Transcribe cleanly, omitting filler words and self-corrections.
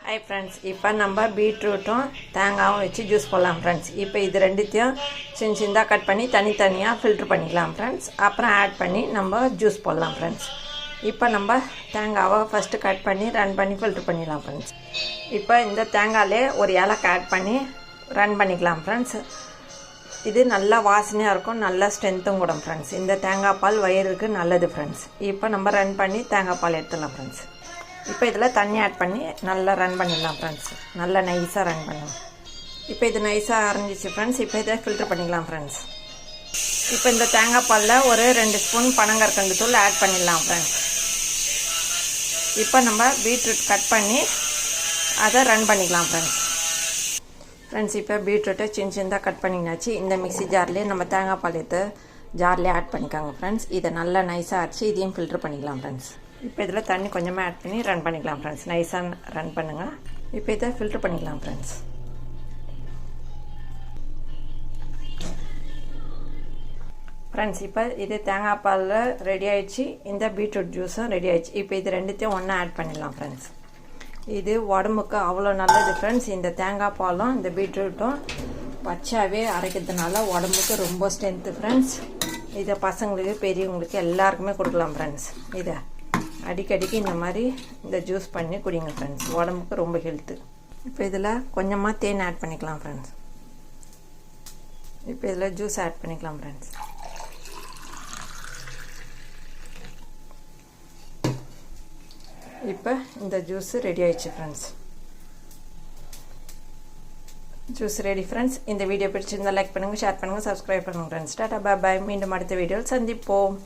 Hi friends, இப்போ நம்ம பீட்ரூட்டும் தேங்காயும் வச்சு ஜூஸ் போடலாம் ஃப்ரெண்ட்ஸ். இப்போ இது ரெண்டுத்தையும் சின்னதாக கட் பண்ணி தனித்தனியாக ஃபில்ட்ரு பண்ணிக்கலாம் ஃப்ரெண்ட்ஸ். அப்புறம் ஆட் பண்ணி நம்ம ஜூஸ் போடலாம் ஃப்ரெண்ட்ஸ். இப்போ நம்ம தேங்காவை ஃபஸ்ட்டு கட் பண்ணி ரன் பண்ணி ஃபில்ட்ரு பண்ணிடலாம் ஃப்ரெண்ட்ஸ். இப்போ இந்த தேங்காயிலே ஒரு ஏலக்காய் ஆட் பண்ணி ரன் பண்ணிக்கலாம் ஃப்ரெண்ட்ஸ். இது நல்லா வாசனையாக இருக்கும், நல்லா ஸ்ட்ரென்த்தும் கூட ஃப்ரெண்ட்ஸ். இந்த தேங்காய் பால் வயிறுக்கு நல்லது ஃப்ரெண்ட்ஸ். இப்போ நம்ம ரன் பண்ணி தேங்காய் பால் எடுத்துடலாம் ஃப்ரெண்ட்ஸ். இப்போ இதில் தண்ணி ஆட் பண்ணி நல்லா ரன் பண்ணிடலாம் ஃப்ரெண்ட்ஸ். நல்லா நைஸாக ரன் பண்ணலாம். இப்போ இது நைஸாக அரைஞ்சிச்சு ஃப்ரெண்ட்ஸ். இப்போ இதை ஃபில்ட்ரு பண்ணிக்கலாம் ஃப்ரெண்ட்ஸ். இப்போ இந்த தேங்காய் பாலில் ஒரு 2 ஸ்பூன் பனங்கற்கண்டு தூள் ஆட் பண்ணிடலாம் ஃப்ரெண்ட்ஸ். இப்போ நம்ம பீட்ரூட் கட் பண்ணி அதை ரன் பண்ணிக்கலாம் ஃப்ரெண்ட்ஸ். இப்போ பீட்ரூட்டை சின்னதாக கட் பண்ணிங்கனாச்சு. இந்த மிக்ஸி ஜார்லேயே நம்ம தேங்காய் பால் எடுத்து ஜார்லேயே ஆட் பண்ணிக்காங்க ஃப்ரெண்ட்ஸ். இதை நல்லா நைஸாக அரைச்சி இதையும் ஃபில்ட்ரு பண்ணிக்கலாம் ஃப்ரெண்ட்ஸ். இப்போ இதில் தண்ணி கொஞ்சமாக ஆட் பண்ணி ரன் பண்ணிக்கலாம் ஃப்ரெண்ட்ஸ். நைஸாக ரன் பண்ணுங்கள். இப்போ இதை ஃபில்ட்ரு பண்ணிக்கலாம் ஃப்ரெண்ட்ஸ். ஃப்ரெண்ட்ஸ், இப்போ இது தேங்காய் பாலில் ரெடி ஆகிடுச்சு. இந்த பீட்ரூட் ஜூஸும் ரெடி ஆகிடுச்சு. இப்போ இது ரெண்டுத்தையும் ஒன்றா ஆட் பண்ணிடலாம் ஃப்ரெண்ட்ஸ். இது உடம்புக்கு அவ்வளோ நல்லது ஃப்ரெண்ட்ஸ். இந்த தேங்காய் பாலும் இந்த பீட்ரூட்டும் பச்சாவே அரைக்கிறதுனால உடம்புக்கு ரொம்ப ஸ்ட்ரென்த்து ஃப்ரெண்ட்ஸ். இதை பசங்களுக்கு பெரியவங்களுக்கு எல்லாருக்குமே கொடுக்கலாம் ஃப்ரெண்ட்ஸ். இதை அடிக்கடிக்கு இந்த மாதிரி இந்த ஜூஸ் பண்ணி குடிங்க ஃப்ரெண்ட்ஸ். உடம்புக்கு ரொம்ப ஹெல்த்து. இப்போ இதில் கொஞ்சமாக தேன் ஆட் பண்ணிக்கலாம் ஃப்ரெண்ட்ஸ். இப்போ இதில் ஜூஸ் ஆட் பண்ணிக்கலாம் ஃப்ரெண்ட்ஸ். இப்போ இந்த ஜூஸ் ரெடி ஆயிடுச்சு ஃப்ரெண்ட்ஸ். Juice ready friends. இந்த வீடியோ பிடிச்சிருந்தால் லைக் பண்ணுங்கள், ஷேர் பண்ணுங்கள், சப்ஸ்கிரைப் பண்ணுங்கள் ஃப்ரெண்ட்ஸ். டாடா பாய் பாய். மீண்டும் அடுத்த வீடியோவில் சந்திப்போம்.